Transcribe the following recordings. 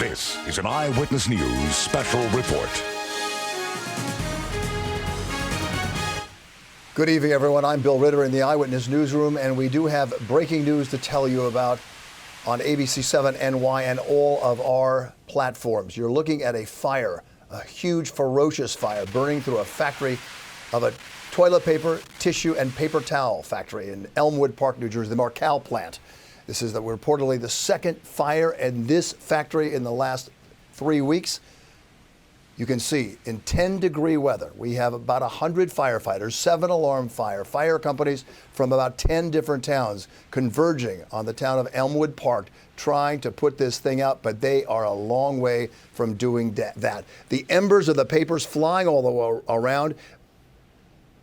This is an Eyewitness News special report. Good evening, everyone. I'm Bill Ritter in the Eyewitness Newsroom, and we do have breaking news to tell you about on ABC7 NY and all of our platforms. You're looking at a fire, a huge, ferocious fire burning through a factory of a toilet paper, tissue, and paper towel factory in Elmwood Park, New Jersey, the Marcal Plant. This is reportedly the second fire in this factory in the last 3 weeks. You can see in 10-degree weather, we have about 100 firefighters, 7 alarm fire companies from about 10 different towns converging on the town of Elmwood Park, trying to put this thing out, but they are a long way from doing that. The embers of the papers flying all the way around,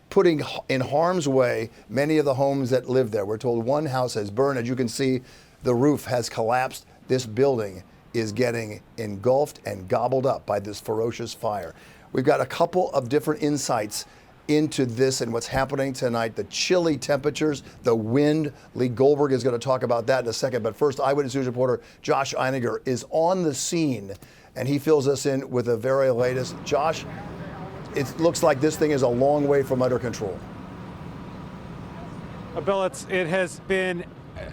putting in harm's way many of the homes that live there. We're told one house has burned. As you can see, the roof has collapsed. This building is getting engulfed and gobbled up by this ferocious fire. We've got a couple of different insights into this and what's happening tonight. The chilly temperatures, the wind. Lee Goldberg is going to talk about that in a second. But first, Eyewitness News reporter Josh Einiger is on the scene, and he fills us in with the very latest. Josh, it looks like this thing is a long way from under control. Bill, it has been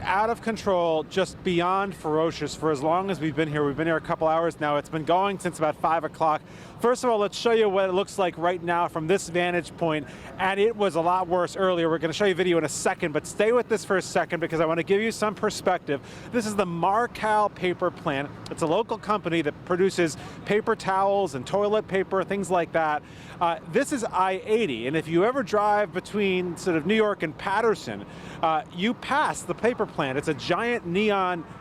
out of control, just beyond ferocious for as long as we've been here. We've been here a couple hours now. It's been going since about 5 o'clock. First of all, let's show you what it looks like right now from this vantage point. And it was a lot worse earlier. We're going to show you video in a second, but stay with this for a second because I want to give you some perspective. This is the Marcal Paper Plant. It's a local company that produces paper towels and toilet paper, things like that. This is I-80, and if you ever drive between sort of New York and Patterson, you pass the paper plant. It's a giant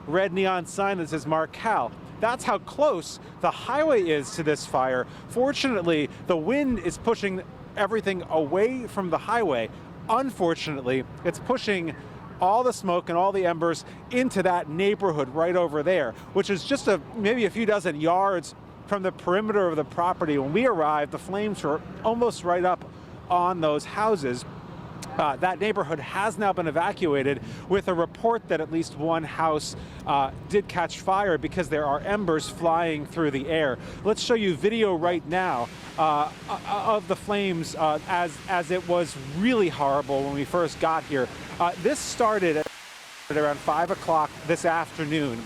red neon sign that says Marcal. That's how close the highway is to this fire. Fortunately, the wind is pushing everything away from the highway. Unfortunately, it's pushing all the smoke and all the embers into that neighborhood right over there, which is just maybe a few dozen yards from the perimeter of the property. When we arrived, the flames were almost right up on those houses. That neighborhood has now been evacuated with a report that at least one house did catch fire because there are embers flying through the air. Let's show you video right now of the flames as it was really horrible when we first got here. This started at around 5 o'clock this afternoon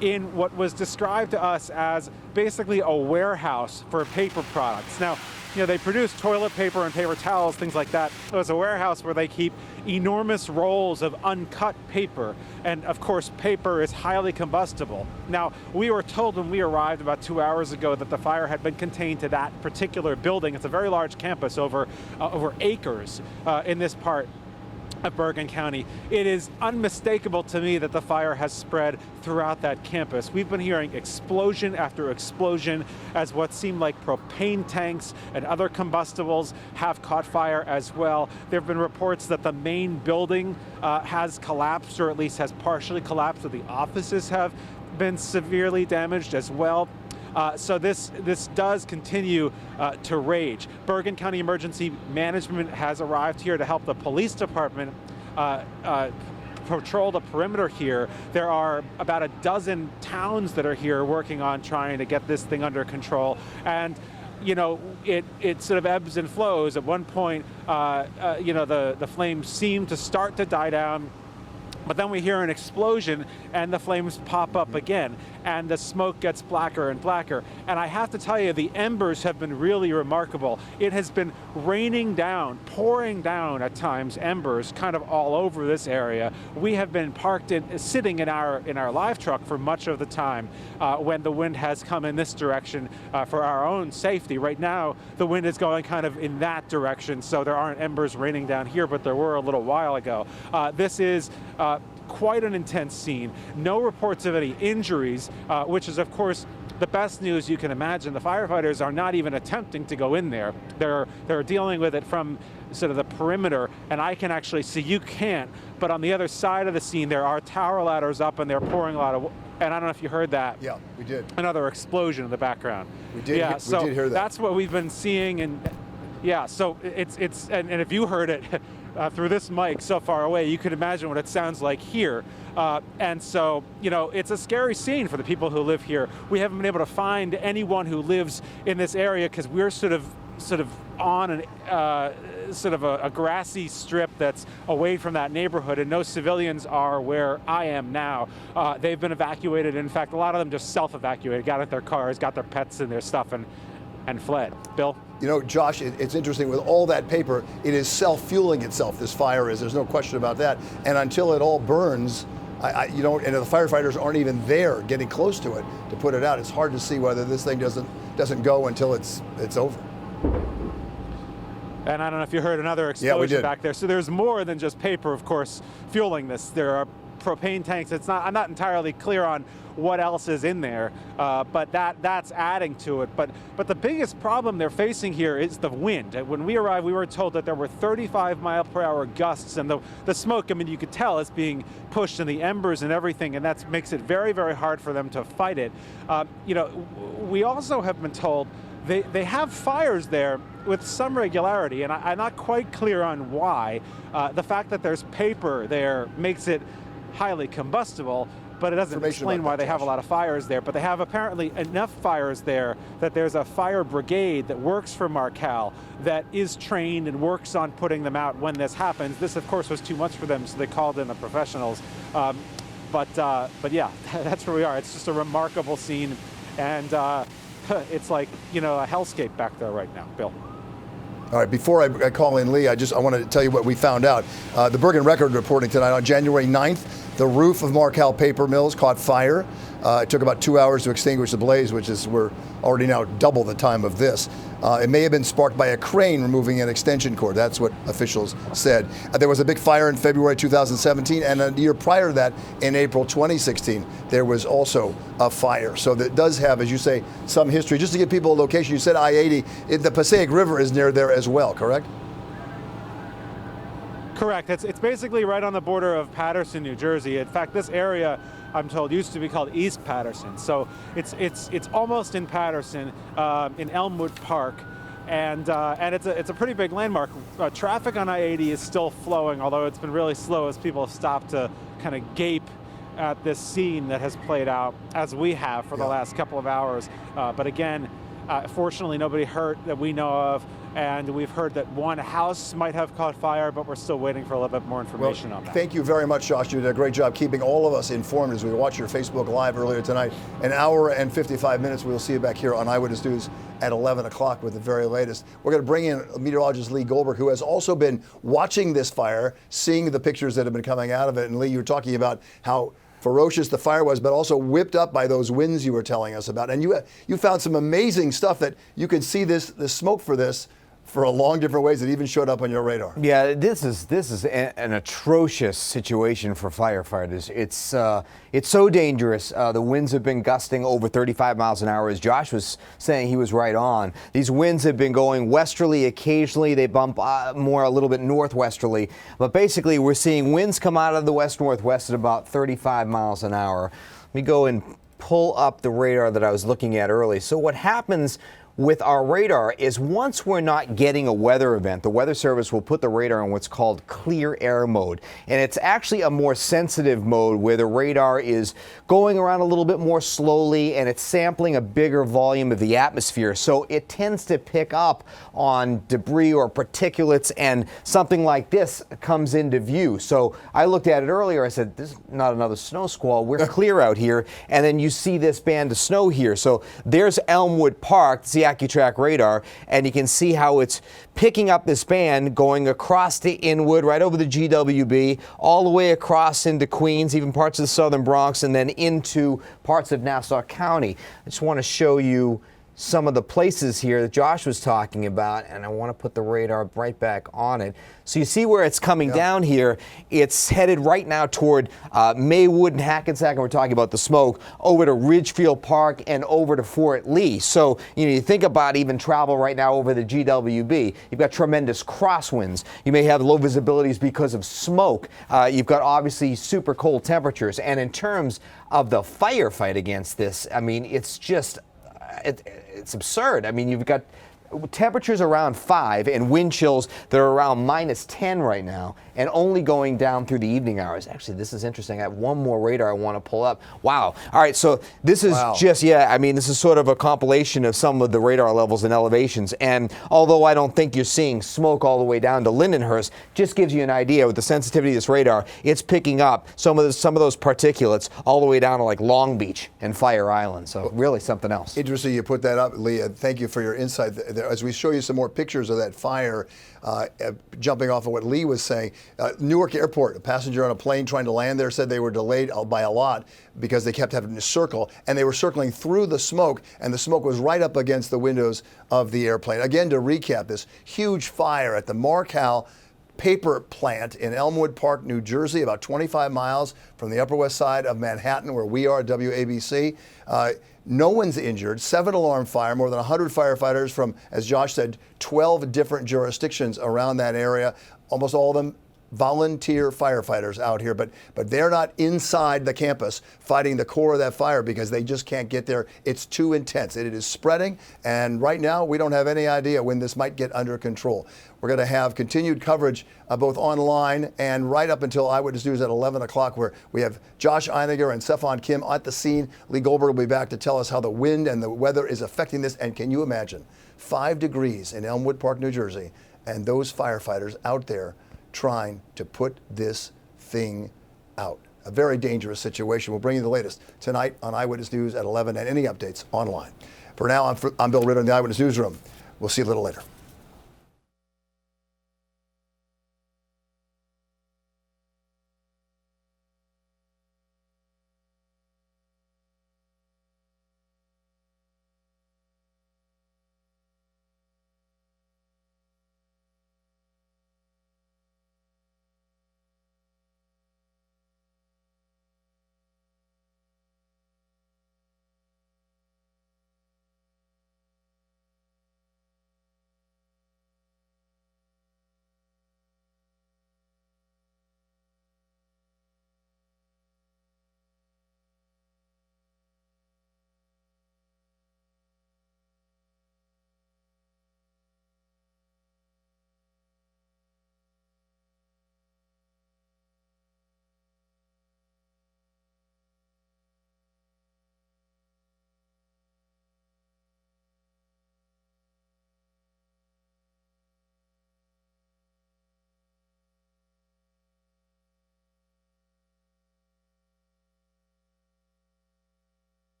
in what was described to us as basically a warehouse for paper products. Now, you know, they produce toilet paper and paper towels, things like that. It was a warehouse where they keep enormous rolls of uncut paper. And of course, paper is highly combustible. Now, we were told when we arrived about 2 hours ago that the fire had been contained to that particular building. It's a very large campus, over acres in this part of Bergen County. It is unmistakable to me that the fire has spread throughout that campus. We've been hearing explosion after explosion as what seemed like propane tanks and other combustibles have caught fire as well. There have been reports that the main building has collapsed, or at least has partially collapsed, so the offices have been severely damaged as well. So this does continue to rage. Bergen County Emergency Management has arrived here to help the police department patrol the perimeter here. There are about a dozen towns that are here working on trying to get this thing under control. And you know, it sort of ebbs and flows. At one point, you know, the flames seem to start to die down. But then we hear an explosion and the flames pop up again and the smoke gets blacker and blacker. And I have to tell you, the embers have been really remarkable. It has been raining down, pouring down at times, embers kind of all over this area. We have been sitting in our live truck for much of the time when the wind has come in this direction for our own safety. Right now, the wind is going kind of in that direction, so there aren't embers raining down here, but there were a little while ago. This is quite an intense scene. No reports of any injuries, which is, of course, the best news you can imagine. The firefighters are not even attempting to go in there. They're dealing with it from sort of the perimeter, and I can actually see, you can't, but on the other side of the scene, there are tower ladders up and they're pouring a lot of, and I don't know if you heard that. Yeah, we did. Another explosion in the background. We did, yeah, we did hear that. That's what we've been seeing, and Yeah, so and if you heard it through this mic so far away, you could imagine what it sounds like here. And so, it's a scary scene for the people who live here. We haven't been able to find anyone who lives in this area because we're sort of on a grassy strip that's away from that neighborhood, and no civilians are where I am now. They've been evacuated. In fact, a lot of them just self-evacuated, got in their cars, got their pets and their stuff, and fled. Bill? Josh, it's interesting, with all that paper, it is self-fueling itself, this fire is. There's no question about that. And until it all burns, and the firefighters aren't even there getting close to it to put it out, it's hard to see whether this thing doesn't go until it's over. And I don't know if you heard another explosion back there. So there's more than just paper, of course, fueling this. There are propane tanks. I'm not entirely clear on what else is in there, but that's adding to it. But the biggest problem they're facing here is the wind. When we arrived, we were told that there were 35-mile-per-hour gusts, and the smoke, you could tell it's being pushed in the embers and everything, and that makes it very, very hard for them to fight it. We also have been told they have fires there with some regularity, and I'm not quite clear on why. The fact that there's paper there makes it highly combustible, but it doesn't explain why they have a lot of fires there. But they have apparently enough fires there that there's a fire brigade that works for Marcal that is trained and works on putting them out when this happens. This, of course, was too much for them, so they called in the professionals. But yeah, that's where we are. It's just a remarkable scene, and it's like, a hellscape back there right now. Bill? All right, before I call in Lee, I want to tell you what we found out. The Bergen Record reporting tonight on January 9th, the roof of Marcal Paper Mills caught fire. It took about 2 hours to extinguish the blaze, we're already now double the time of this. It may have been sparked by a crane removing an extension cord. That's what officials said. There was a big fire in February 2017, and a year prior to that, in April 2016, there was also a fire. So that does have, as you say, some history. Just to give people a location, you said I-80. The Passaic River is near there as well, correct? Correct. It's basically right on the border of Paterson, New Jersey. In fact, this area, I'm told, used to be called East Paterson. So it's almost in Paterson, in Elmwood Park, and it's a pretty big landmark. Traffic on I-80 is still flowing, although it's been really slow as people have stopped to kind of gape at this scene that has played out as we have for the last couple of hours. But again, fortunately, nobody hurt that we know of. And we've heard that one house might have caught fire, but we're still waiting for a little bit more information on that. Thank you very much, Josh. You did a great job keeping all of us informed as we watched your Facebook Live earlier tonight. An hour and 55 minutes. We'll see you back here on Eyewitness News at 11 o'clock with the very latest. We're going to bring in meteorologist Lee Goldberg, who has also been watching this fire, seeing the pictures that have been coming out of it. And Lee, you were talking about how ferocious the fire was, but also whipped up by those winds you were telling us about. And you found some amazing stuff that you could see the smoke for this for a long different ways that even showed up on your radar. Yeah, this is an atrocious situation for firefighters. It's so dangerous. The winds have been gusting over 35 miles an hour. As Josh was saying, he was right on. These winds have been going westerly. Occasionally they bump a little bit northwesterly. But basically we're seeing winds come out of the west-northwest at about 35 miles an hour. Let me go and pull up the radar that I was looking at earlier. So what happens with our radar is once we're not getting a weather event, the Weather Service will put the radar in what's called clear air mode. And it's actually a more sensitive mode where the radar is going around a little bit more slowly and it's sampling a bigger volume of the atmosphere. So it tends to pick up on debris or particulates, and something like this comes into view. So I looked at it earlier. I said, this is not another snow squall. We're clear out here. And then you see this band of snow here. So there's Elmwood Park. It's the AccuTrack radar, and you can see how it's picking up this band going across to Inwood, right over the GWB, all the way across into Queens, even parts of the southern Bronx, and then into parts of Nassau County. I just want to show you some of the places here that Josh was talking about, and I want to put the radar right back on it. So you see where it's coming down here. It's headed right now toward Maywood and Hackensack, and we're talking about the smoke, over to Ridgefield Park and over to Fort Lee. So you think about even travel right now over the GWB. You've got tremendous crosswinds. You may have low visibilities because of smoke. You've got obviously super cold temperatures. And in terms of the firefight against this, it's just it's absurd. You've got temperatures around 5 and wind chills that are around -10 right now, and only going down through the evening hours. Actually, this is interesting. I have one more radar I want to pull up. Wow. All right, so this is just, I mean, this is sort of a compilation of some of the radar levels and elevations. And although I don't think you're seeing smoke all the way down to Lindenhurst, just gives you an idea with the sensitivity of this radar. It's picking up some of those particulates all the way down to like Long Beach and Fire Island. So really something else. Interesting you put that up, Leah. Thank you for your insight there. As we show you some more pictures of that fire, jumping off of what Lee was saying, Newark Airport, a passenger on a plane trying to land there said they were delayed by a lot because they kept having to circle, and they were circling through the smoke, and the smoke was right up against the windows of the airplane. Again, to recap, this huge fire at the Marcal Paper Plant in Elmwood Park, New Jersey, about 25 miles from the Upper West Side of Manhattan, where we are at WABC. No one's injured. 7-alarm fire, more than 100 firefighters from, as Josh said, 12 different jurisdictions around that area. Almost all of them volunteer firefighters out here, but they're not inside the campus fighting the core of that fire because they just can't get there. It's too intense. It is spreading, and right now we don't have any idea when this might get under control. We're going to have continued coverage both online and right up until Eyewitness News at 11 o'clock, where we have Josh Einiger and Stefan Kim at the scene. Lee Goldberg will be back to tell us how the wind and the weather is affecting this. And can you imagine 5 degrees in Elmwood Park, New Jersey, and those firefighters out there trying to put this thing out? A very dangerous situation. We'll bring you the latest tonight on Eyewitness News at 11 and any updates online. For now, I'm Bill Ritter in the Eyewitness Newsroom. We'll see you a little later.